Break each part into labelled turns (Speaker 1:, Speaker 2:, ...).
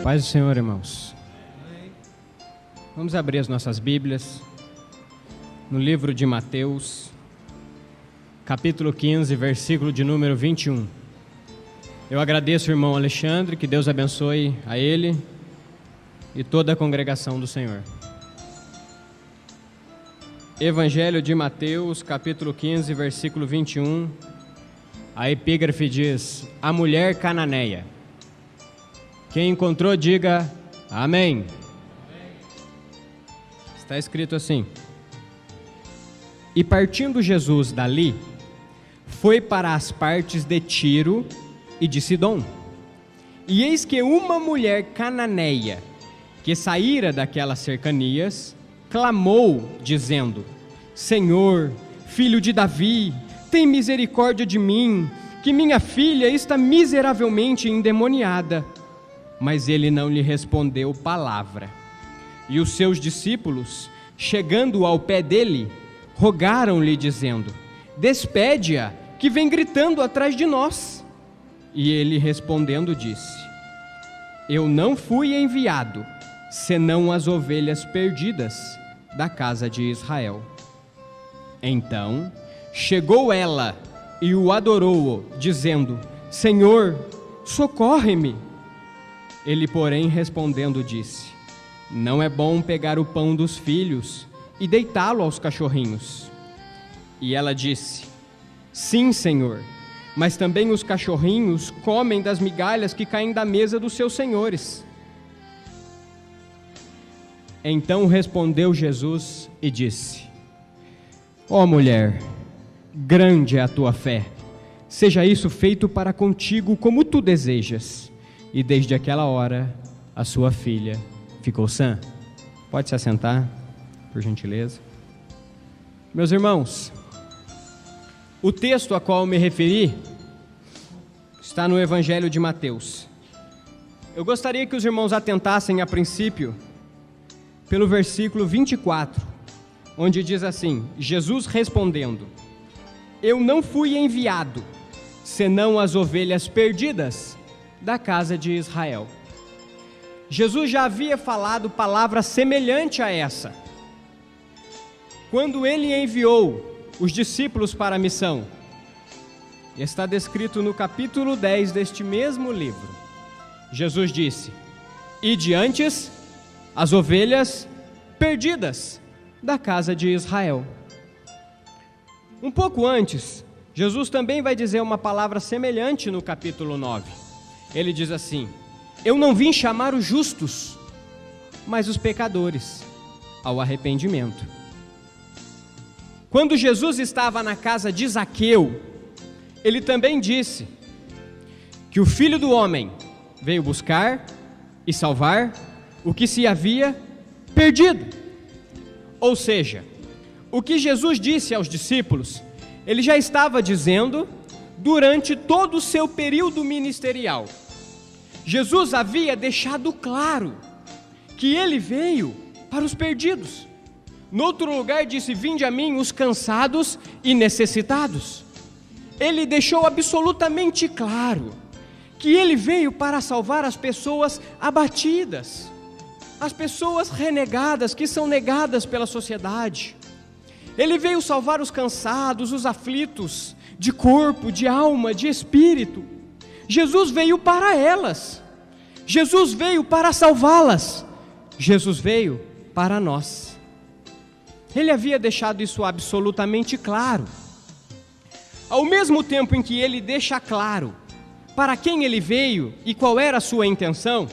Speaker 1: Paz do Senhor, irmãos. Vamos abrir as nossas Bíblias no livro de Mateus, capítulo 15, versículo de número 21. Eu agradeço ao irmão Alexandre, que Deus abençoe a ele e toda a congregação do Senhor. Evangelho de Mateus, capítulo 15, versículo 21. A epígrafe diz: a mulher cananeia. Quem encontrou, diga amém. Está escrito assim: e partindo Jesus dali, foi para as partes de Tiro e de Sidom. E eis que uma mulher cananeia, que saíra daquelas cercanias, clamou, dizendo: Senhor, filho de Davi, tem misericórdia de mim, que minha filha está miseravelmente endemoniada. Mas ele não lhe respondeu palavra. E os seus discípulos, chegando ao pé dele, rogaram-lhe, dizendo: despede-a, que vem gritando atrás de nós. E ele respondendo disse: eu não fui enviado, senão as ovelhas perdidas da casa de Israel. Então chegou ela e o adorou, dizendo: Senhor, socorre-me. Ele, porém, respondendo, disse: não é bom pegar o pão dos filhos e deitá-lo aos cachorrinhos. E ela disse: sim, Senhor, mas também os cachorrinhos comem das migalhas que caem da mesa dos seus senhores. Então respondeu Jesus e disse: ó mulher, grande é a tua fé, seja isso feito para contigo como tu desejas. E desde aquela hora, a sua filha ficou sã. Pode se assentar, por gentileza. Meus irmãos, o texto a qual me referi está no Evangelho de Mateus. Eu gostaria que os irmãos atentassem a princípio pelo versículo 24, onde diz assim: Jesus respondendo: eu não fui enviado, senão as ovelhas perdidas da casa de Israel. Jesus já havia falado palavra semelhante a essa, quando ele enviou os discípulos para a missão. Está descrito no capítulo 10 deste mesmo livro. Jesus disse: ide antes as ovelhas perdidas da casa de Israel. Um pouco antes, Jesus também vai dizer uma palavra semelhante no capítulo 9. Ele diz assim: eu não vim chamar os justos, mas os pecadores ao arrependimento. Quando Jesus estava na casa de Zaqueu, ele também disse que o Filho do Homem veio buscar e salvar o que se havia perdido. Ou seja, o que Jesus disse aos discípulos, ele já estava dizendo durante todo o seu período ministerial. Jesus havia deixado claro que ele veio para os perdidos. No outro lugar disse: vinde a mim os cansados e necessitados. Ele deixou absolutamente claro que ele veio para salvar as pessoas abatidas, as pessoas renegadas, que são negadas pela sociedade. Ele veio salvar os cansados, os aflitos, de corpo, de alma, de espírito. Jesus veio para elas. Jesus veio para salvá-las. Jesus veio para nós. Ele havia deixado isso absolutamente claro. Ao mesmo tempo em que ele deixa claro para quem ele veio e qual era a sua intenção,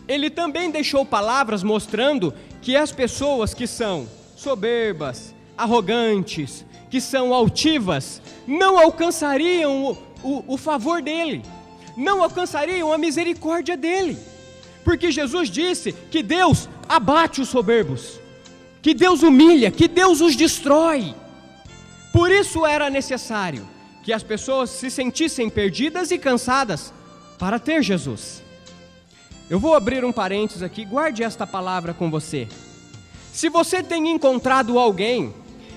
Speaker 1: ele também deixou palavras mostrando que as pessoas que são soberbas, arrogantes, que são altivas, não alcançariam o favor dele, não alcançariam a misericórdia dele, porque Jesus disse que Deus abate os soberbos, que Deus humilha, que Deus os destrói. Por isso era necessário que as pessoas se sentissem perdidas e cansadas para ter Jesus. Eu vou abrir um parênteses aqui, guarde esta palavra com você. Se você tem encontrado alguém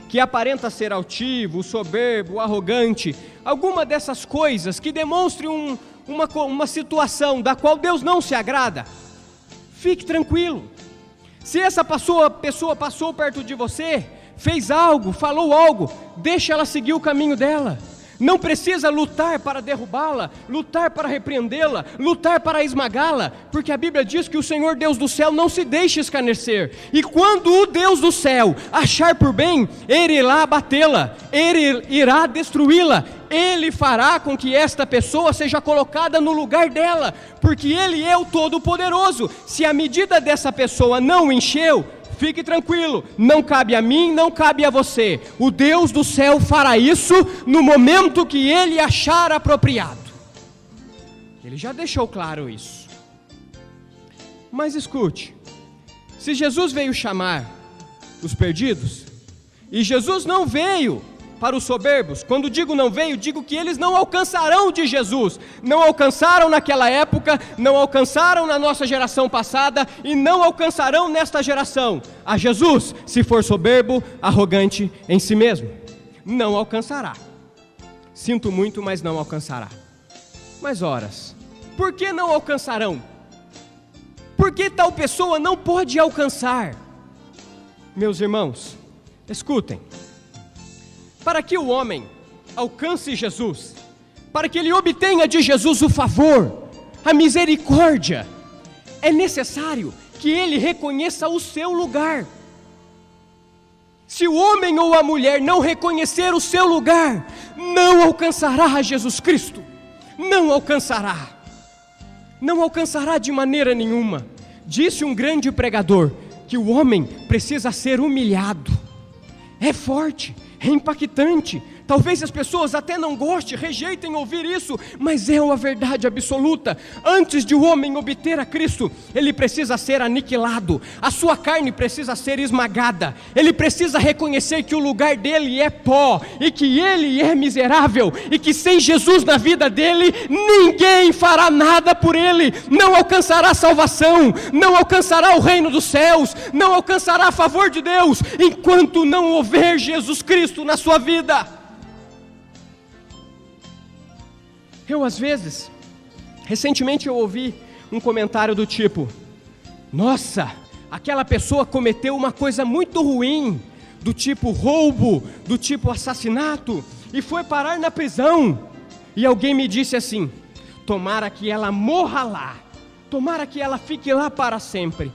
Speaker 1: que aparenta ser altivo, soberbo, arrogante, alguma dessas coisas que demonstre uma situação da qual Deus não se agrada, fique tranquilo. Se essa pessoa passou perto de você, fez algo, falou algo, deixa ela seguir o caminho dela. Não precisa lutar para derrubá-la, lutar para repreendê-la, lutar para esmagá-la, porque a Bíblia diz que o Senhor Deus do céu não se deixa escarnecer. E quando o Deus do céu achar por bem, Ele irá abatê-la, Ele irá destruí-la, Ele fará com que esta pessoa seja colocada no lugar dela, porque Ele é o Todo-Poderoso. Se a medida dessa pessoa não encheu, fique tranquilo, não cabe a mim, não cabe a você. O Deus do céu fará isso no momento que Ele achar apropriado. Ele já deixou claro isso. Mas escute, se Jesus veio chamar os perdidos, e Jesus não veio para os soberbos, quando digo não veio, digo que eles não alcançarão de Jesus, não alcançaram naquela época, não alcançaram na nossa geração passada, e não alcançarão nesta geração, a Jesus, se for soberbo, arrogante em si mesmo, não alcançará. Sinto muito, mas não alcançará. Mas horas, por que não alcançarão? Por que tal pessoa não pode alcançar? Meus irmãos, escutem. Para que o homem alcance Jesus, para que ele obtenha de Jesus o favor, a misericórdia, é necessário que ele reconheça o seu lugar. Se o homem ou a mulher não reconhecer o seu lugar, não alcançará a Jesus Cristo, não alcançará de maneira nenhuma. Disse um grande pregador que o homem precisa ser humilhado. É forte, é impactante. Talvez as pessoas até não gostem, rejeitem ouvir isso, mas é uma verdade absoluta. Antes de o homem obter a Cristo, ele precisa ser aniquilado, a sua carne precisa ser esmagada, ele precisa reconhecer que o lugar dele é pó, e que ele é miserável, e que sem Jesus na vida dele, ninguém fará nada por ele, não alcançará salvação, não alcançará o reino dos céus, não alcançará a favor de Deus, enquanto não houver Jesus Cristo na sua vida. Recentemente eu ouvi um comentário do tipo: nossa, aquela pessoa cometeu uma coisa muito ruim, do tipo roubo, do tipo assassinato, e foi parar na prisão. E alguém me disse assim: tomara que ela morra lá, tomara que ela fique lá para sempre.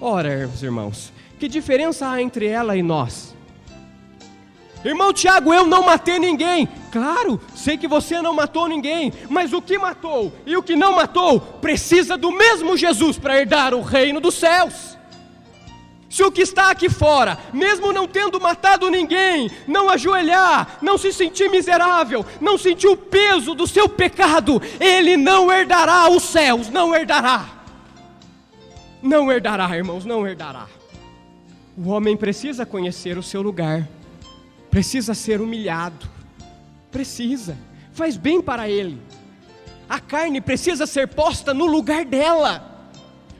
Speaker 1: Ora, irmãos, que diferença há entre ela e nós? Irmão Tiago, eu não matei ninguém. Claro, sei que você não matou ninguém, mas o que matou e o que não matou precisa do mesmo Jesus para herdar o reino dos céus. Se o que está aqui fora, mesmo não tendo matado ninguém, não ajoelhar, não se sentir miserável, não sentir o peso do seu pecado, ele não herdará os céus, não herdará. Não herdará, irmãos, não herdará. O homem precisa conhecer o seu lugar, precisa ser humilhado, faz bem para ele. A carne precisa ser posta no lugar dela,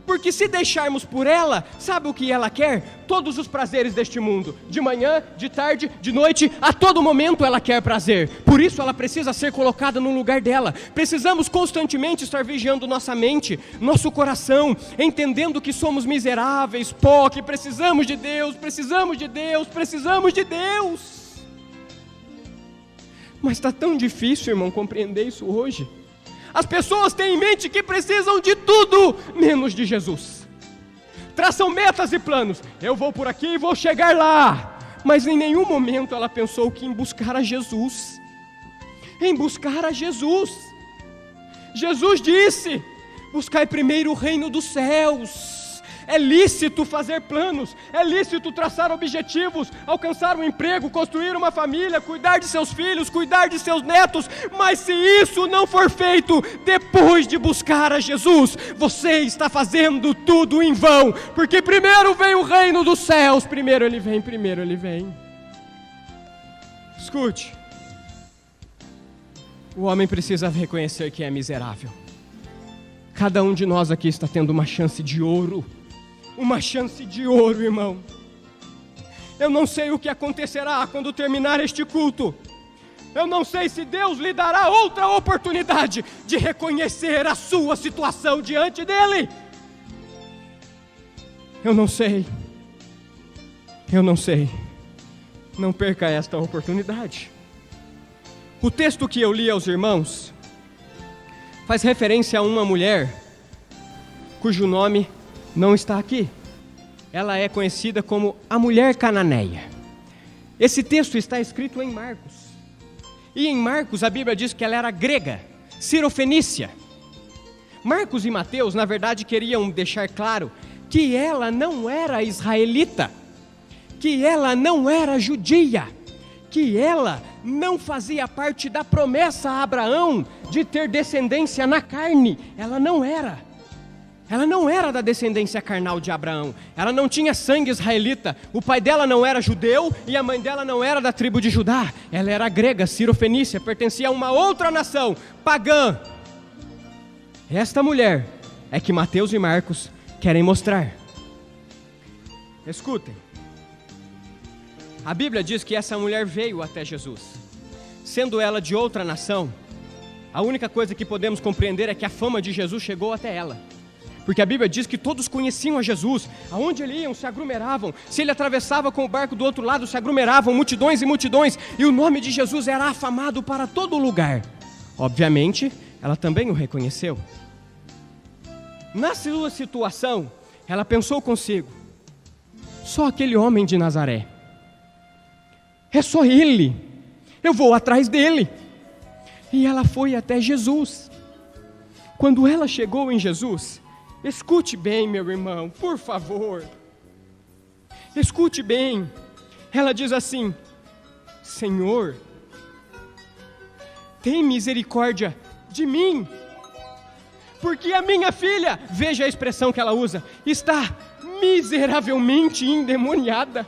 Speaker 1: porque se deixarmos por ela, sabe o que ela quer? Todos os prazeres deste mundo, de manhã, de tarde, de noite, a todo momento ela quer prazer, por isso ela precisa ser colocada no lugar dela. Precisamos constantemente estar vigiando nossa mente, nosso coração, entendendo que somos miseráveis, pó, que precisamos de Deus, precisamos de Deus, precisamos de Deus. Mas está tão difícil, irmão, compreender isso hoje. As pessoas têm em mente que precisam de tudo, menos de Jesus. Traçam metas e planos. Eu vou por aqui e vou chegar lá. Mas em nenhum momento ela pensou que em buscar a Jesus. Em buscar a Jesus. Jesus disse: buscai primeiro o reino dos céus. É lícito fazer planos, é lícito traçar objetivos, alcançar um emprego, construir uma família, cuidar de seus filhos, cuidar de seus netos, mas se isso não for feito depois de buscar a Jesus, você está fazendo tudo em vão, porque primeiro vem o reino dos céus, primeiro ele vem. Escute, o homem precisa reconhecer que é miserável. Cada um de nós aqui está tendo uma chance de ouro. Uma chance de ouro, irmão. Eu não sei o que acontecerá quando terminar este culto. Eu não sei se Deus lhe dará outra oportunidade de reconhecer a sua situação diante dEle. Eu não sei. Não perca esta oportunidade. O texto que eu li aos irmãos faz referência a uma mulher cujo nome não está aqui. Ela é conhecida como a mulher cananeia. Esse texto está escrito em Marcos. E em Marcos a Bíblia diz que ela era grega, cirofenícia. Marcos e Mateus, na verdade, queriam deixar claro que ela não era israelita, que ela não era judia, que ela não fazia parte da promessa a Abraão de ter descendência na carne. Ela não era da descendência carnal de Abraão. Ela não tinha sangue israelita. O pai dela não era judeu e a mãe dela não era da tribo de Judá. Ela era grega, cirofenícia, pertencia a uma outra nação, pagã. Esta mulher é que Mateus e Marcos querem mostrar. Escutem. A Bíblia diz que essa mulher veio até Jesus. Sendo ela de outra nação, a única coisa que podemos compreender é que a fama de Jesus chegou até ela. Porque a Bíblia diz que todos conheciam a Jesus. Aonde ele ia, se aglomeravam. Se ele atravessava com o barco do outro lado, se aglomeravam multidões e multidões. E o nome de Jesus era afamado para todo lugar. Obviamente, ela também o reconheceu. Na sua situação, ela pensou consigo: só aquele homem de Nazaré. É só ele. Eu vou atrás dele. E ela foi até Jesus. Quando ela chegou em Jesus, escute bem, meu irmão, por favor. Escute bem. Ela diz assim: Senhor, tem misericórdia de mim, porque a minha filha, veja a expressão que ela usa, está miseravelmente endemoniada.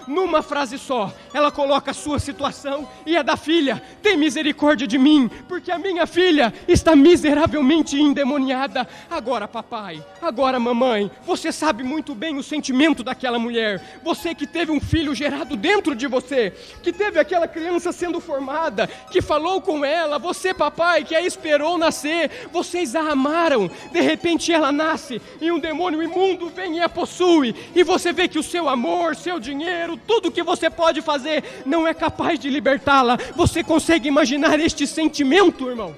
Speaker 1: Numa frase só, ela coloca a sua situação e a da filha. Tem misericórdia de mim, porque a minha filha está miseravelmente endemoniada. Agora, papai, agora, mamãe, você sabe muito bem o sentimento daquela mulher. Você que teve um filho gerado dentro de você, que teve aquela criança sendo formada, que falou com ela, você, papai, que a esperou nascer, vocês a amaram. De repente ela nasce e um demônio imundo vem e a possui. E você vê que o seu amor, seu dinheiro, tudo que você pode fazer não é capaz de libertá-la. Você consegue imaginar este sentimento, irmão?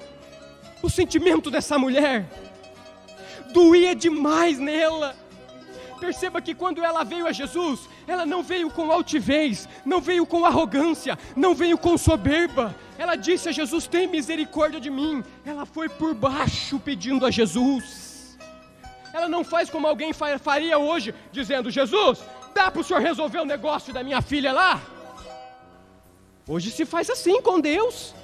Speaker 1: O sentimento dessa mulher doía demais nela. Perceba que quando ela veio a Jesus, ela não veio com altivez, não veio com arrogância, não veio com soberba. Ela disse a Jesus: tem misericórdia de mim. Ela foi por baixo pedindo a Jesus. Ela não faz como alguém faria hoje, dizendo: Jesus, dá para o senhor resolver o negócio da minha filha lá? Hoje se faz assim com Deus.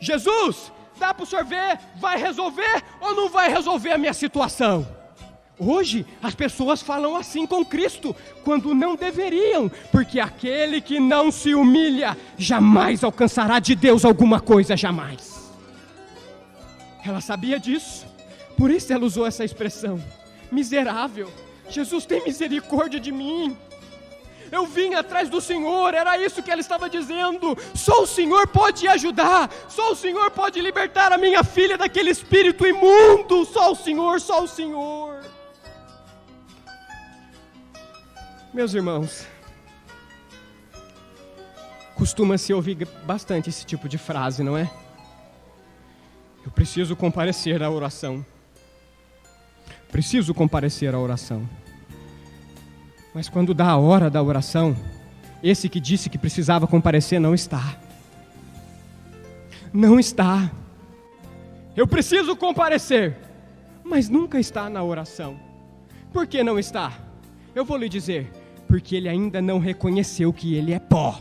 Speaker 1: Jesus, dá para o senhor ver, vai resolver ou não vai resolver a minha situação? Hoje as pessoas falam assim com Cristo, quando não deveriam, porque aquele que não se humilha jamais alcançará de Deus alguma coisa, jamais. Ela sabia disso, por isso ela usou essa expressão: miserável. Jesus, tem misericórdia de mim. Eu vim atrás do Senhor, era isso que ela estava dizendo. Só o Senhor pode ajudar, só o Senhor pode libertar a minha filha daquele espírito imundo. Só o Senhor, só o Senhor. Meus irmãos, costuma-se ouvir bastante esse tipo de frase, não é? Eu preciso comparecer à oração. Preciso comparecer à oração. Mas quando dá a hora da oração, esse que disse que precisava comparecer não está. Não está. Eu preciso comparecer, mas nunca está na oração. Por que não está? Eu vou lhe dizer: porque ele ainda não reconheceu que ele é pó.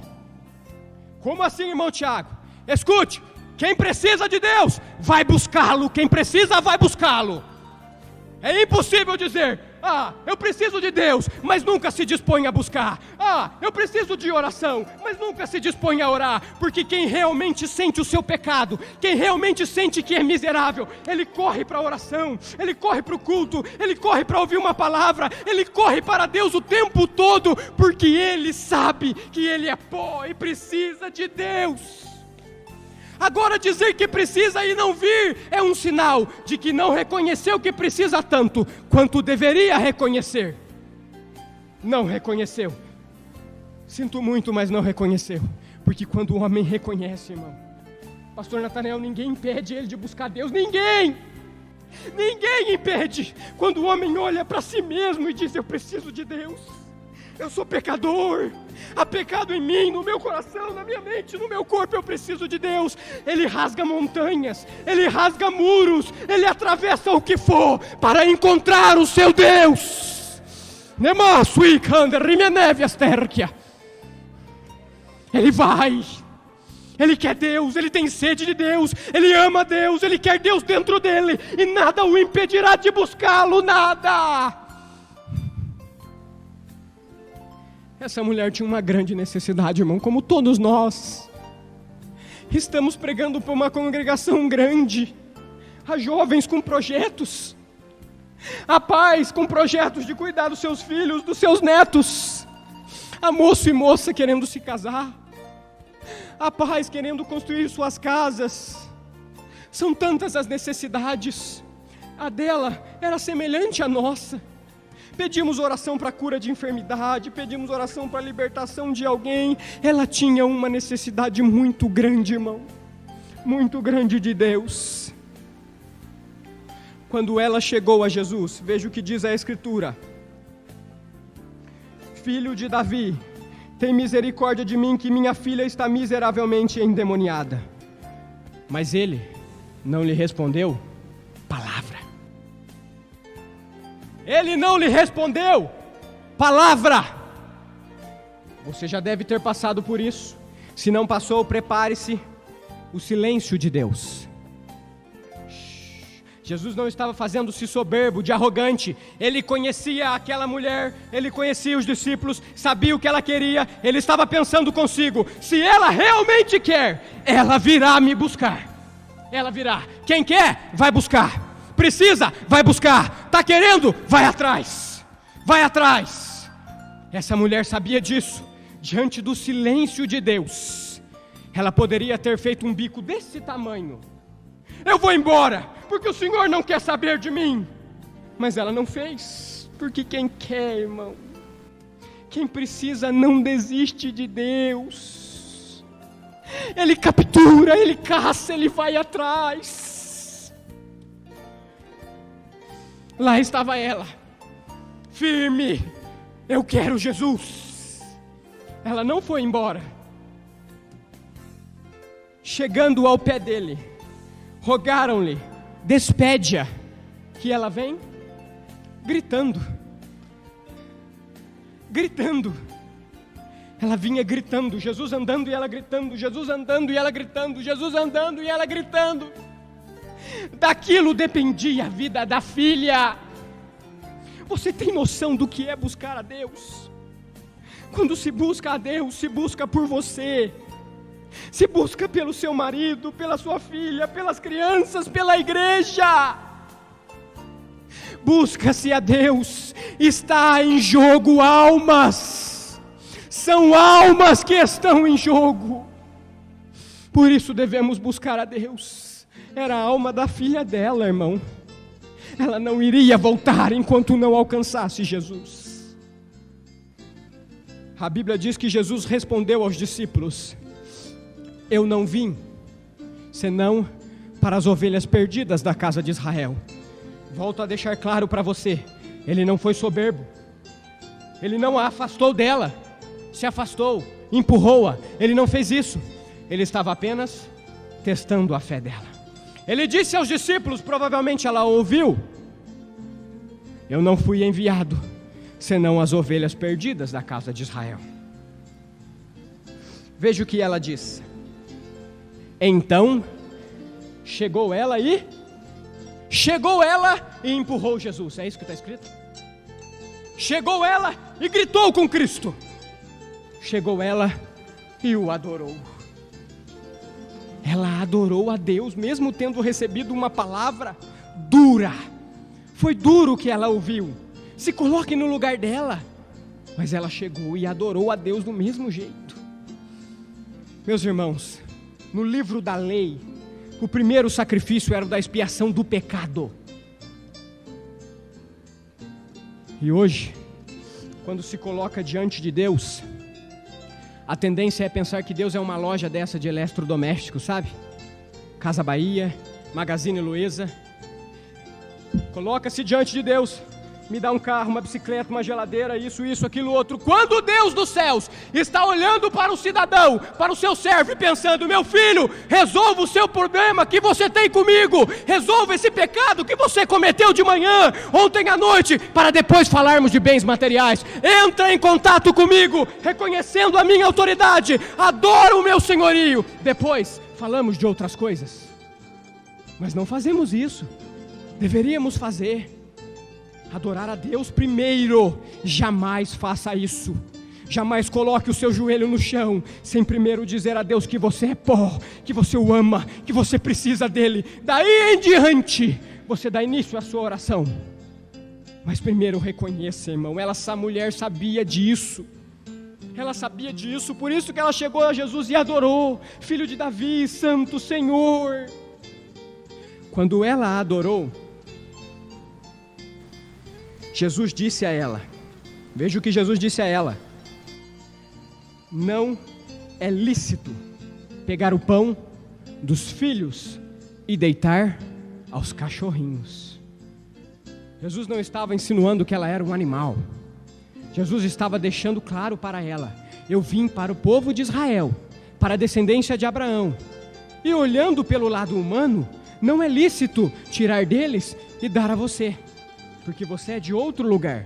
Speaker 1: Como assim, irmão Tiago? Escute, quem precisa de Deus, vai buscá-lo. Quem precisa, vai buscá-lo. É impossível dizer: eu preciso de Deus, mas nunca se dispõe a buscar. Eu preciso de oração, mas nunca se dispõe a orar. Porque quem realmente sente o seu pecado, quem realmente sente que é miserável, ele corre para a oração, ele corre para o culto, ele corre para ouvir uma palavra, ele corre para Deus o tempo todo, porque ele sabe que ele é pó e precisa de Deus. Agora dizer que precisa e não vir é um sinal de que não reconheceu que precisa tanto quanto deveria reconhecer. Não reconheceu. Sinto muito, mas não reconheceu. Porque quando o homem reconhece, irmão, pastor Natanael, ninguém impede ele de buscar Deus, ninguém impede. Quando o homem olha para si mesmo e diz, eu preciso de Deus, eu sou pecador, há pecado em mim, no meu coração, na minha mente, no meu corpo, eu preciso de Deus. Ele rasga montanhas, ele rasga muros, ele atravessa o que for para encontrar o seu Deus. Ele vai, ele quer Deus, ele tem sede de Deus, ele ama Deus, ele quer Deus dentro dele, e nada o impedirá de buscá-lo, nada. Essa mulher tinha uma grande necessidade, irmão, como todos nós. Estamos pregando para uma congregação grande, há jovens com projetos, há pais com projetos de cuidar dos seus filhos, dos seus netos, há moço e moça querendo se casar, há pais querendo construir suas casas. São tantas as necessidades. A dela era semelhante à nossa. Pedimos oração para cura de enfermidade, pedimos oração para libertação de alguém. Ela tinha uma necessidade muito grande, irmão, muito grande de Deus. Quando ela chegou a Jesus, veja o que diz a Escritura: filho de Davi, tem misericórdia de mim, que minha filha está miseravelmente endemoniada. Mas ele não lhe respondeu palavra. Ele não lhe respondeu palavra. Você já deve ter passado por isso. Se não passou, prepare-se. O silêncio de Deus. Jesus não estava fazendo-se soberbo, de arrogante. Ele conhecia aquela mulher, ele conhecia os discípulos, sabia o que ela queria. Ele estava pensando consigo: se ela realmente quer, ela virá me buscar. Ela virá. Quem quer, vai buscar. Precisa, vai buscar. Está querendo, vai atrás. Vai atrás. Essa mulher sabia disso. Diante do silêncio de Deus, ela poderia ter feito um bico desse tamanho: eu vou embora, porque o Senhor não quer saber de mim. Mas ela não fez, porque quem quer, irmão, quem precisa, não desiste de Deus. Ele captura, ele caça, ele vai atrás. Lá estava ela, firme: eu quero Jesus. Ela não foi embora. Chegando ao pé dele, rogaram-lhe: despede-a. Que ela vem gritando. Ela vinha gritando, Jesus andando e ela gritando, Jesus andando e ela gritando, Jesus andando e ela gritando. Daquilo dependia a vida da filha. Você tem noção do que é buscar a Deus? Quando se busca a Deus, se busca por você. Se busca pelo seu marido, pela sua filha, pelas crianças, pela igreja. Busca-se a Deus. Está em jogo almas. São almas que estão em jogo. Por isso devemos buscar a Deus. Era a alma da filha dela, irmão. Ela não iria voltar enquanto não alcançasse Jesus. A Bíblia diz que Jesus respondeu aos discípulos: eu não vim senão para as ovelhas perdidas da casa de Israel. Volto a deixar claro para você: ele não foi soberbo. Ele não a afastou dela, se afastou, empurrou-a. Ele não fez isso. Ele estava apenas testando a fé dela. Ele disse aos discípulos, provavelmente ela ouviu: eu não fui enviado senão as ovelhas perdidas da casa de Israel. Veja o que ela diz: então chegou ela e empurrou Jesus. É isso que está escrito? Chegou ela e gritou com Cristo. Chegou ela e o adorou. Ela adorou a Deus, mesmo tendo recebido uma palavra dura. Foi duro o que ela ouviu. Se coloque no lugar dela. Mas ela chegou e adorou a Deus do mesmo jeito. Meus irmãos, no livro da lei, o primeiro sacrifício era o da expiação do pecado. E hoje, quando se coloca diante de Deus, a tendência é pensar que Deus é uma loja dessa de eletrodomésticos, sabe? Casa Bahia, Magazine Luiza. Coloca-se diante de Deus, me dá um carro, uma bicicleta, uma geladeira, isso, aquilo, outro. Quando Deus dos céus está olhando para o cidadão, para o seu servo e pensando: meu filho, resolva o seu problema que você tem comigo, resolva esse pecado que você cometeu de manhã, ontem à noite, para depois falarmos de bens materiais. Entra em contato comigo, reconhecendo a minha autoridade, adora o meu senhorio, depois falamos de outras coisas. Mas não fazemos isso. Deveríamos fazer. Adorar a Deus primeiro. Jamais faça isso. Jamais coloque o seu joelho no chão sem primeiro dizer a Deus que você é pó, que você o ama, que você precisa dele. Daí em diante você dá início à sua oração. Mas primeiro reconheça, irmão. Essa mulher sabia disso. Ela sabia disso, por isso que ela chegou a Jesus e adorou: Filho de Davi, Santo Senhor. Quando ela adorou, Jesus disse a ela, veja o que Jesus disse a ela: não é lícito pegar o pão dos filhos e deitar aos cachorrinhos. Jesus não estava insinuando que ela era um animal. Jesus estava deixando claro para ela: eu vim para o povo de Israel, para a descendência de Abraão, e olhando pelo lado humano, não é lícito tirar deles e dar a você, porque você é de outro lugar.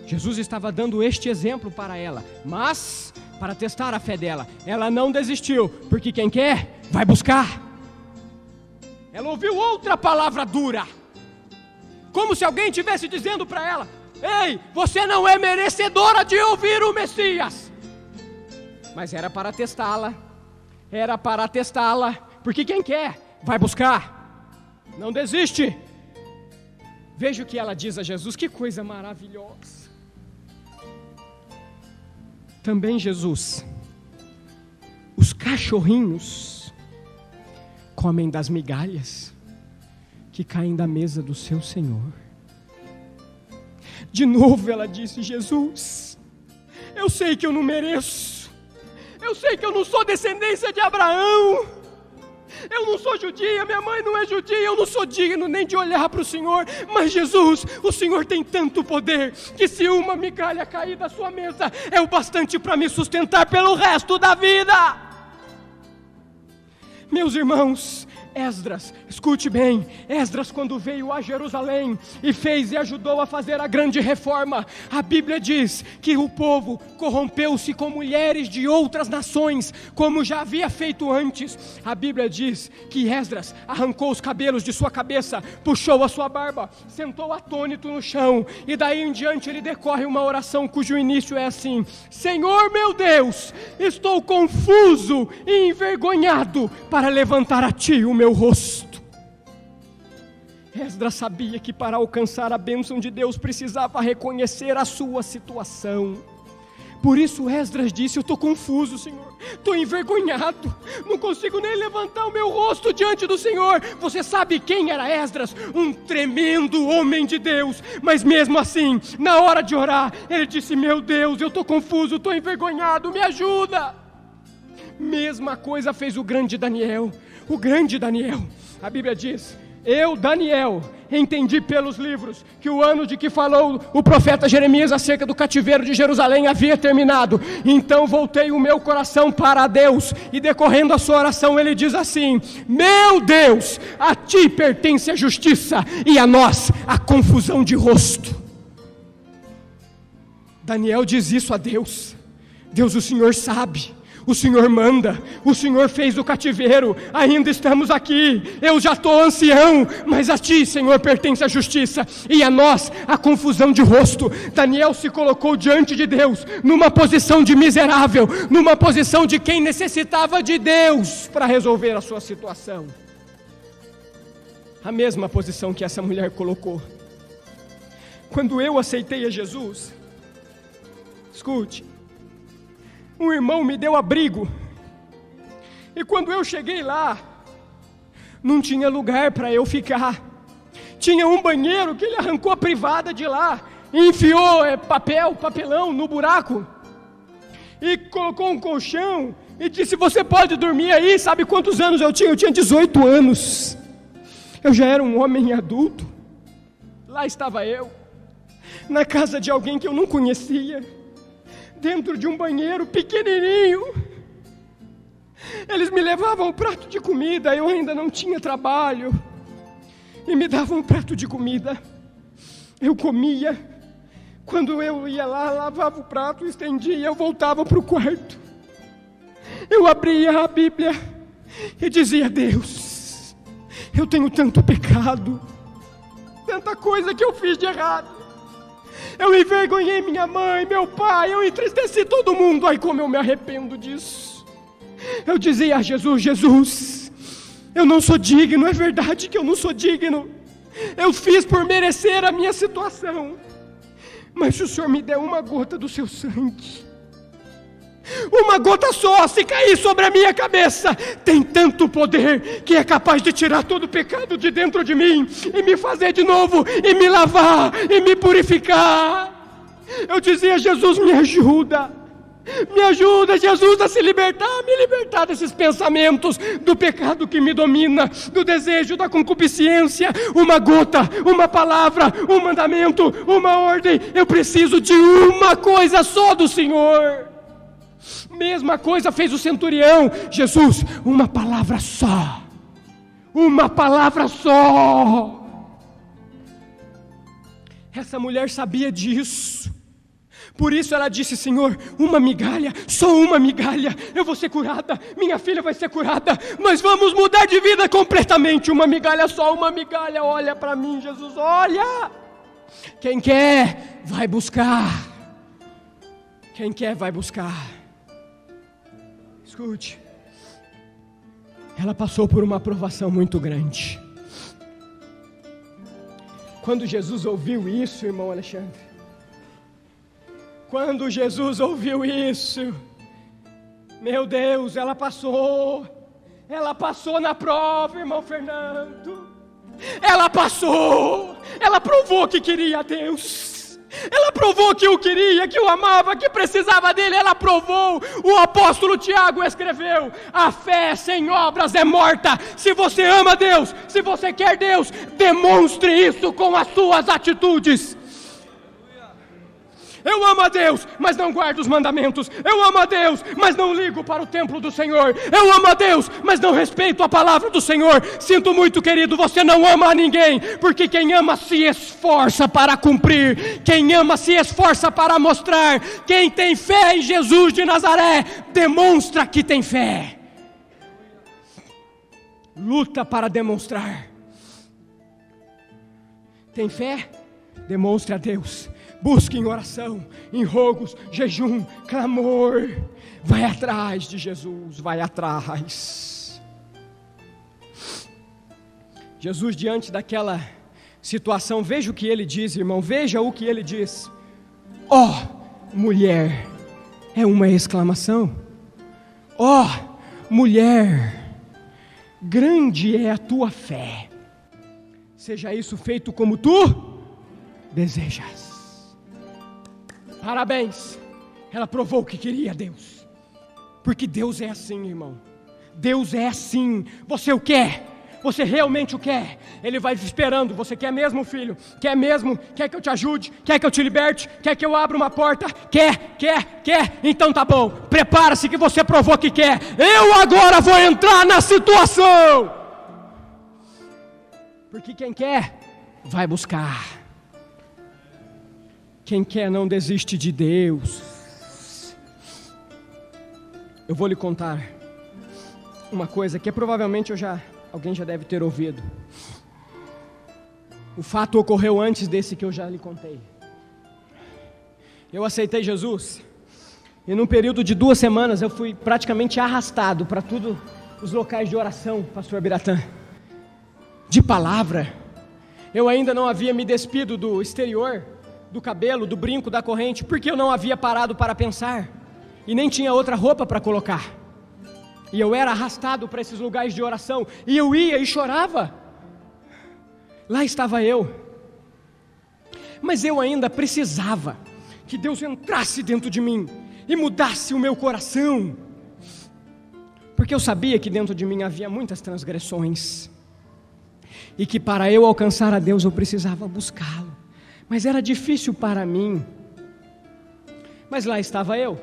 Speaker 1: Jesus estava dando este exemplo para ela, mas para testar a fé dela. Ela não desistiu, porque quem quer, vai buscar. Ela ouviu outra palavra dura, como se alguém estivesse dizendo para ela: ei, você não é merecedora de ouvir o Messias. Mas era para testá-la, porque quem quer, vai buscar. Não desiste. Veja o que ela diz a Jesus, que coisa maravilhosa. Também Jesus: os cachorrinhos comem das migalhas que caem da mesa do seu Senhor. De novo ela disse: Jesus, eu sei que eu não mereço, eu sei que eu não sou descendência de Abraão, eu não sou judia, minha mãe não é judia, eu não sou digno nem de olhar para o Senhor, mas Jesus, o Senhor tem tanto poder, que se uma migalha cair da sua mesa, é o bastante para me sustentar pelo resto da vida. Meus irmãos, Esdras, escute bem, Esdras, quando veio a Jerusalém e fez e ajudou a fazer a grande reforma, a Bíblia diz que o povo corrompeu-se com mulheres de outras nações, como já havia feito antes. A Bíblia diz que Esdras arrancou os cabelos de sua cabeça, puxou a sua barba, sentou atônito no chão, e daí em diante ele decorre uma oração cujo início é assim: Senhor meu Deus, estou confuso e envergonhado para levantar a Ti o meu rosto. Esdras sabia que para alcançar a bênção de Deus precisava reconhecer a sua situação. Por isso Esdras disse: eu estou confuso, Senhor, estou envergonhado, não consigo nem levantar o meu rosto diante do Senhor. Você sabe quem era Esdras? Um tremendo homem de Deus, mas mesmo assim, na hora de orar, ele disse: meu Deus, eu estou confuso, estou envergonhado, me ajuda. Mesma coisa fez o grande Daniel. O grande Daniel, a Bíblia diz: eu, Daniel, entendi pelos livros que o ano de que falou o profeta Jeremias acerca do cativeiro de Jerusalém havia terminado. Então voltei o meu coração para Deus, e decorrendo a sua oração ele diz assim: meu Deus, a Ti pertence a justiça e a nós a confusão de rosto. Daniel diz isso a Deus: Deus, o Senhor sabe, o Senhor manda, o Senhor fez o cativeiro, ainda estamos aqui, eu já estou ancião, mas a Ti, Senhor, pertence a justiça, e a nós a confusão de rosto. Daniel se colocou diante de Deus, numa posição de miserável, numa posição de quem necessitava de Deus para resolver a sua situação. A mesma posição que essa mulher colocou. Quando eu aceitei a Jesus, escute, um irmão me deu abrigo, E quando eu cheguei lá, não tinha lugar para eu ficar. Tinha um banheiro que ele arrancou a privada de lá, e enfiou papelão no buraco, e colocou um colchão, e disse: você pode dormir aí. Sabe quantos anos eu tinha? Eu tinha 18 anos. Eu já era um homem adulto. Lá estava eu, na casa de alguém que eu não conhecia, dentro de um banheiro pequenininho. Eles me levavam um prato de comida, eu ainda não tinha trabalho, e me davam um prato de comida. Eu comia. Quando eu ia lá, lavava o prato, estendia, eu voltava para o quarto. Eu abria a Bíblia e dizia: Deus, eu tenho tanto pecado, tanta coisa que eu fiz de errado. Eu envergonhei minha mãe, meu pai, eu entristeci todo mundo. Ai, como eu me arrependo disso. Eu dizia a Jesus: Jesus, eu não sou digno. É verdade que eu não sou digno. Eu fiz por merecer a minha situação. Mas se o Senhor me der uma gota do seu sangue, uma gota só, se cair sobre a minha cabeça, tem tanto poder que é capaz de tirar todo o pecado de dentro de mim e me fazer de novo, e me lavar, e me purificar. Eu dizia: Jesus, me ajuda, Jesus, a se libertar, me libertar desses pensamentos, do pecado que me domina, do desejo, da concupiscência. Uma gota, uma palavra, um mandamento, uma ordem. Eu preciso de uma coisa só do Senhor. Mesma coisa fez o centurião. Jesus, uma palavra só, uma palavra só. Essa mulher sabia disso. Por isso ela disse: Senhor, uma migalha, só uma migalha, eu vou ser curada, minha filha vai ser curada, nós vamos mudar de vida completamente. Uma migalha só, uma migalha. Olha para mim, Jesus, olha. Quem quer, vai buscar. Quem quer, vai buscar. Escute, ela passou por uma provação muito grande. Quando Jesus ouviu isso, irmão Alexandre, quando Jesus ouviu isso, meu Deus, ela passou na prova, irmão Fernando, ela passou, ela provou que queria a Deus, ela provou que o queria, que o amava, que precisava dele, ela provou. O apóstolo Tiago escreveu: a fé sem obras é morta. Se você ama Deus, se você quer Deus, demonstre isso com as suas atitudes. Eu amo a Deus, mas não guardo os mandamentos. Eu amo a Deus, mas não ligo para o templo do Senhor. Eu amo a Deus, mas não respeito a palavra do Senhor. Sinto muito, querido, você não ama a ninguém, porque quem ama se esforça para cumprir. Quem ama se esforça para mostrar. Quem tem fé em Jesus de Nazaré, demonstra que tem fé. Luta para demonstrar. Tem fé? Demonstre a Deus. Busque em oração, em rogos, jejum, clamor. Vai atrás de Jesus, vai atrás. Jesus, diante daquela situação, veja o que ele diz, irmão, veja o que ele diz. Ó, mulher, é uma exclamação. Ó, mulher, grande é a tua fé. Seja isso feito como tu desejas. Parabéns, ela provou que queria Deus, porque Deus é assim, irmão, Deus é assim. Você o quer, você realmente o quer, Ele vai esperando. Você quer mesmo, filho? Quer mesmo? Quer que eu te ajude? Quer que eu te liberte? Quer que eu abra uma porta? Quer? Então tá bom, prepara-se que você provou que quer. Eu agora vou entrar na situação, porque quem quer, vai buscar. Quem quer não desiste de Deus. Eu vou lhe contar uma coisa que provavelmente alguém já deve ter ouvido. O fato ocorreu antes desse que eu já lhe contei. Eu aceitei Jesus, e num período de 2 semanas eu fui praticamente arrastado para todos os locais de oração, pastor Biratã, de palavra. Eu ainda não havia me despido do exterior, do cabelo, do brinco, da corrente, porque eu não havia parado para pensar, e nem tinha outra roupa para colocar. E eu era arrastado para esses lugares de oração, e eu ia e chorava. Lá estava eu. Mas eu ainda precisava que Deus entrasse dentro de mim e mudasse o meu coração, porque eu sabia que dentro de mim havia muitas transgressões, e que para eu alcançar a Deus eu precisava buscá-lo, mas era difícil para mim. Mas lá estava eu,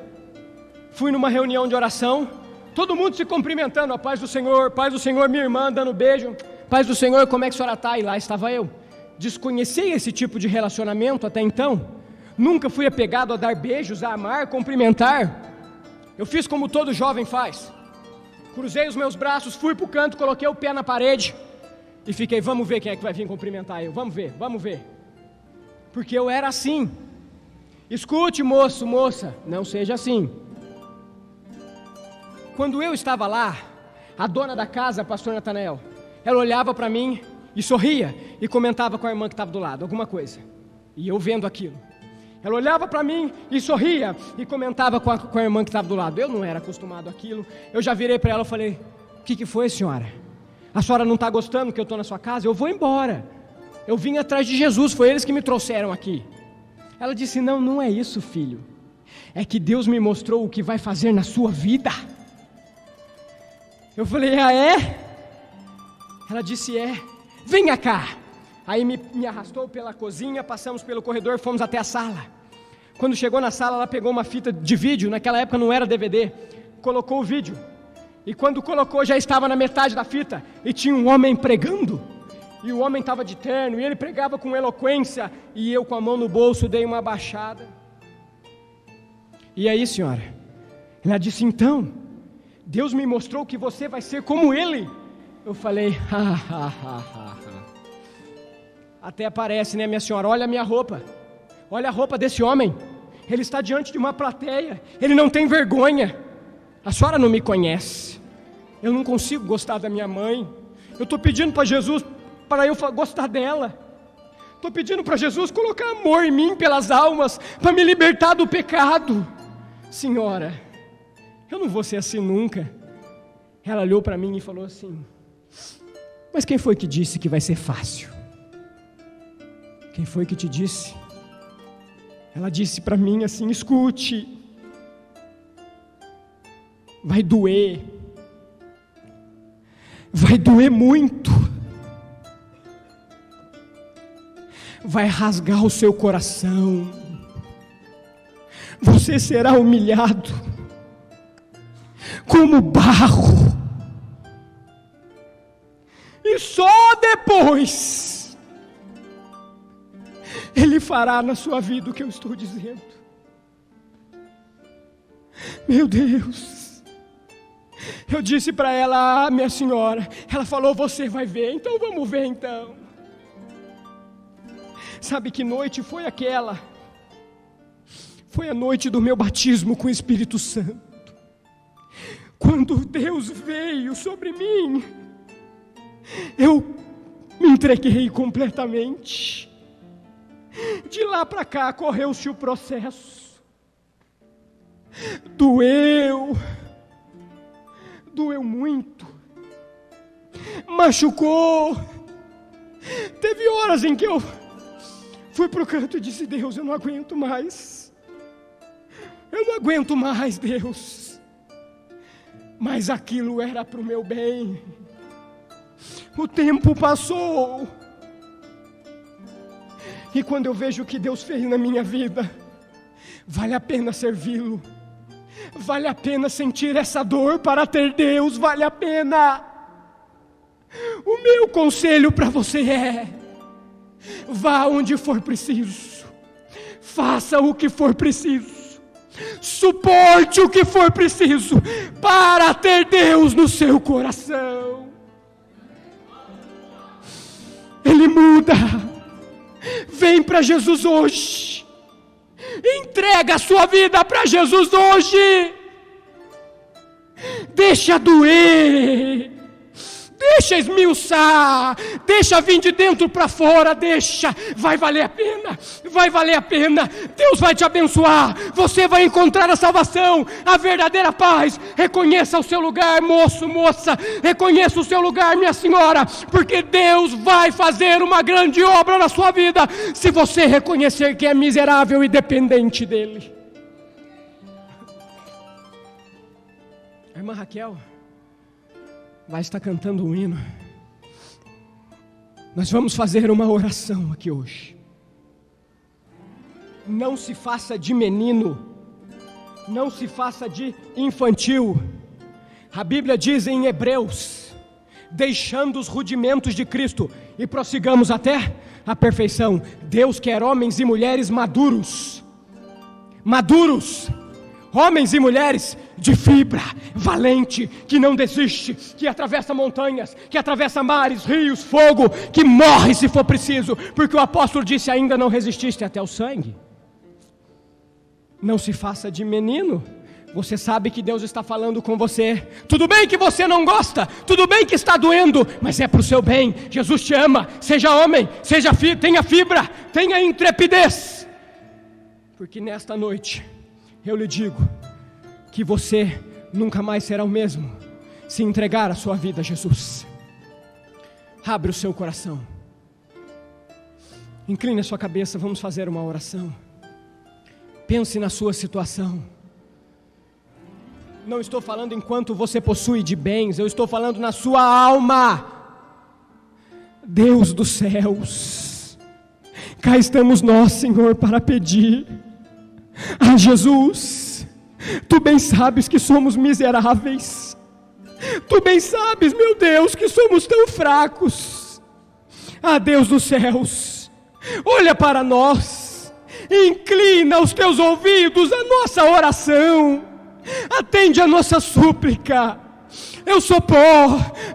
Speaker 1: fui numa reunião de oração, todo mundo se cumprimentando, a paz do Senhor, minha irmã dando beijo, paz do Senhor, como é que a senhora está? E lá estava eu, desconhecia esse tipo de relacionamento até então, nunca fui apegado a dar beijos, a amar, cumprimentar. Eu fiz como todo jovem faz, cruzei os meus braços, fui para o canto, coloquei o pé na parede e fiquei, vamos ver quem é que vai vir cumprimentar eu, vamos ver, porque eu era assim. Escute, moço, moça, não seja assim. Quando eu estava lá, a dona da casa, a pastor Natanael, ela olhava para mim e sorria e comentava com a irmã que estava do lado, alguma coisa, e eu vendo aquilo. Ela olhava para mim e sorria e comentava com a irmã que estava do lado. Eu não era acostumado àquilo. Eu já virei para ela e falei, o que foi, senhora? A senhora não está gostando que eu estou na sua casa? Eu vou embora, eu vim atrás de Jesus, foi eles que me trouxeram aqui. Ela disse, não é isso, filho, é que Deus me mostrou o que vai fazer na sua vida. Eu falei, é? Ela disse, venha cá. Aí me arrastou pela cozinha, passamos pelo corredor, fomos até a sala. Quando chegou na sala, ela pegou uma fita de vídeo, naquela época não era DVD, colocou o vídeo, e quando colocou já estava na metade da fita, e tinha um homem pregando, e o homem estava de terno, e ele pregava com eloquência, e eu com a mão no bolso dei uma abaixada. E aí, senhora? Ela disse, então, Deus me mostrou que você vai ser como ele. Eu falei, até parece, né, minha senhora? Olha a minha roupa, olha a roupa desse homem, ele está diante de uma plateia, ele não tem vergonha. A senhora não me conhece, eu não consigo gostar da minha mãe, eu estou pedindo para Jesus, para eu gostar dela, estou pedindo para Jesus colocar amor em mim pelas almas, para me libertar do pecado. Senhora, eu não vou ser assim nunca. Ela olhou para mim e falou assim, mas quem foi que disse que vai ser fácil? Quem foi que te disse? Ela disse para mim assim, escute, vai doer muito, vai rasgar o seu coração, você será humilhado como barro, e só depois Ele fará na sua vida o que eu estou dizendo. Meu Deus, eu disse para ela, minha senhora, ela falou, você vai ver, então vamos ver então. Sabe que noite foi aquela? Foi a noite do meu batismo com o Espírito Santo. Quando Deus veio sobre mim, eu me entreguei completamente. De lá para cá correu-se o processo. Doeu muito, machucou. Teve horas em que eu fui para o canto e disse, Deus, eu não aguento mais, Deus. Mas aquilo era para o meu bem. O tempo passou, e quando eu vejo o que Deus fez na minha vida, vale a pena servi-lo, vale a pena sentir essa dor para ter Deus, vale a pena. O meu conselho para você é, vá onde for preciso, faça o que for preciso, suporte o que for preciso, para ter Deus no seu coração. Ele muda. Vem para Jesus hoje, entrega a sua vida para Jesus hoje, deixa doer,
Speaker 2: deixa esmiuçar, deixa vir de dentro para fora, deixa, vai valer a pena, vai valer a pena. Deus vai te abençoar, você vai encontrar a salvação, a verdadeira paz. Reconheça o seu lugar, moço, moça, reconheça o seu lugar, minha senhora, porque Deus vai fazer uma grande obra na sua vida, se você reconhecer que é miserável e dependente dEle. A irmã Raquel vai estar cantando um hino. Nós vamos fazer uma oração aqui hoje. Não se faça de menino, não se faça de infantil. A Bíblia diz em Hebreus: deixando os rudimentos de Cristo e prossigamos até a perfeição. Deus quer homens e mulheres maduros, homens e mulheres de fibra, valente, que não desiste, que atravessa montanhas, que atravessa mares, rios, fogo, que morre se for preciso, porque o apóstolo disse: ainda não resististe até o sangue. Não se faça de menino. Você sabe que Deus está falando com você. Tudo bem que você não gosta, tudo bem que está doendo, mas é para o seu bem. Jesus te ama. Seja homem, tenha fibra, tenha intrepidez, porque nesta noite eu lhe digo que você nunca mais será o mesmo se entregar a sua vida a Jesus. Abre o seu coração, incline a sua cabeça, vamos fazer uma oração. Pense na sua situação. Não estou falando enquanto você possui de bens, eu estou falando na sua alma. Deus dos céus, cá estamos nós, Senhor, para pedir a Jesus. Tu bem sabes que somos miseráveis, tu bem sabes, meu Deus, que somos tão fracos. Deus dos céus, olha para nós, inclina os teus ouvidos à nossa oração, atende a nossa súplica. Eu sou pó,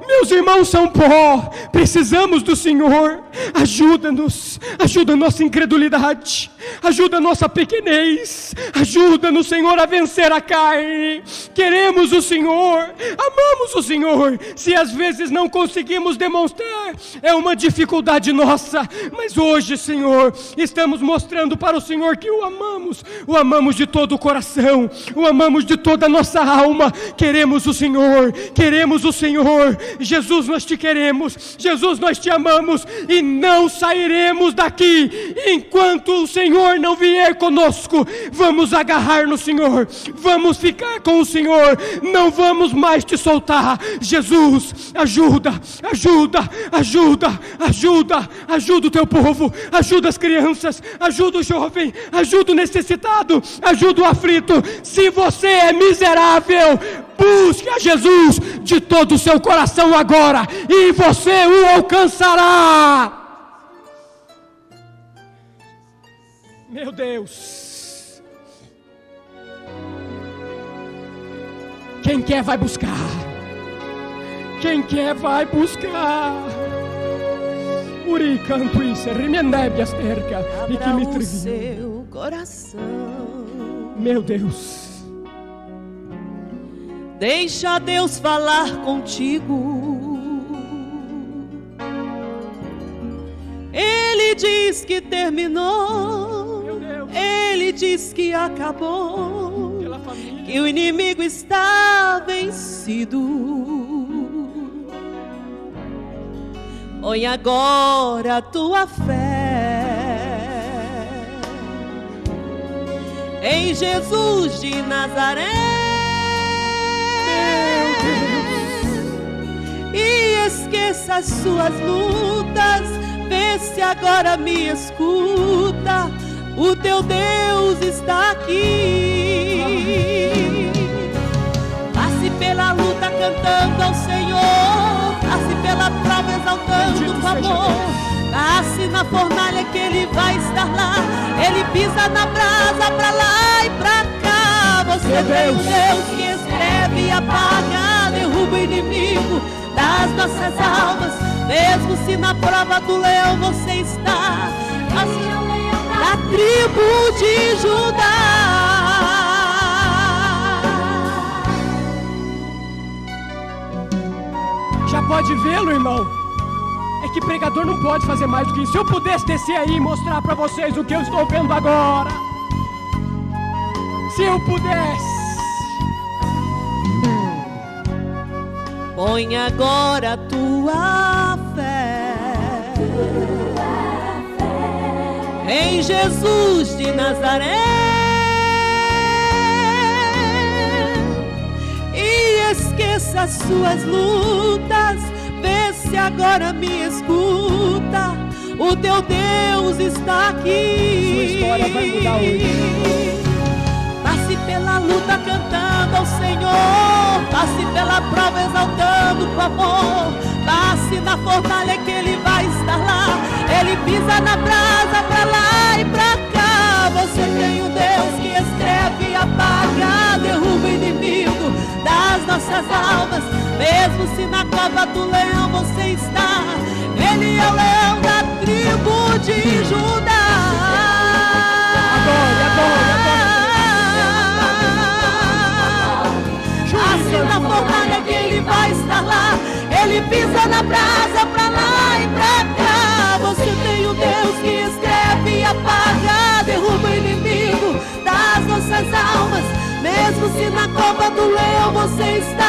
Speaker 2: meus irmãos são pó, precisamos do Senhor. Ajuda-nos, ajuda a nossa incredulidade, ajuda a nossa pequenez, ajuda-nos, Senhor, a vencer a carne. Queremos o Senhor, amamos o Senhor. Se às vezes não conseguimos demonstrar, é uma dificuldade nossa, mas hoje, Senhor, estamos mostrando para o Senhor que o amamos de todo o coração, o amamos de toda a nossa alma. Queremos o Senhor, queremos o Senhor. Jesus, nós te queremos, Jesus, nós te amamos, e não sairemos daqui enquanto o Senhor não vier conosco. Vamos agarrar no Senhor, vamos ficar com o Senhor, não vamos mais te soltar. Jesus, ajuda o teu povo, ajuda as crianças, ajuda o jovem, ajuda o necessitado, ajuda o aflito. Se você é miserável, busque a Jesus de todo o seu coração agora, e você o alcançará. Meu Deus, quem quer vai buscar, quem quer vai buscar. Uri canto isso, remendebe as tercas e que me triviu. Seu coração, meu Deus,
Speaker 3: deixa Deus falar contigo. Ele diz que terminou, Ele diz que acabou, que o inimigo está vencido. Põe agora a tua fé em Jesus de Nazaré e esqueça as suas lutas. Vê se agora me escuta, o teu Deus está aqui. Passe pela luta cantando ao Senhor, passe pela prova exaltando o favor, passe na fornalha que Ele vai estar lá. Ele pisa na brasa pra lá e pra cá. Você tem um Deus que escreve e apaga, derruba o inimigo das nossas almas. Mesmo se na prova do leão você está, da tribo de Judá.
Speaker 2: Já pode vê-lo, irmão, é que pregador não pode fazer mais do que isso. Se eu pudesse descer aí e mostrar para vocês o que eu estou vendo agora, se eu pudesse.
Speaker 3: Põe agora a tua fé em Jesus de Nazaré e esqueça as suas lutas. Vê se agora me escuta, o teu Deus está aqui.
Speaker 2: Sua história vai mudar hoje.
Speaker 3: Passe pela luta cantando ao Senhor, passe pela prova exaltando o amor, passe na fornalha que Ele vai estar lá. Ele pisa na brasa pra lá e pra cá. Você tem um Deus que escreve e apaga, derruba o inimigo das nossas almas. Mesmo se na cova do leão você está, Ele é o leão da tribo de Judá. Assim na fornalha que Ele vai estar lá. Ele pisa na brasa pra lá e pra cá. Você tem um Deus que escreve e apaga, derruba o inimigo das nossas almas. Mesmo se na cova do leão você está,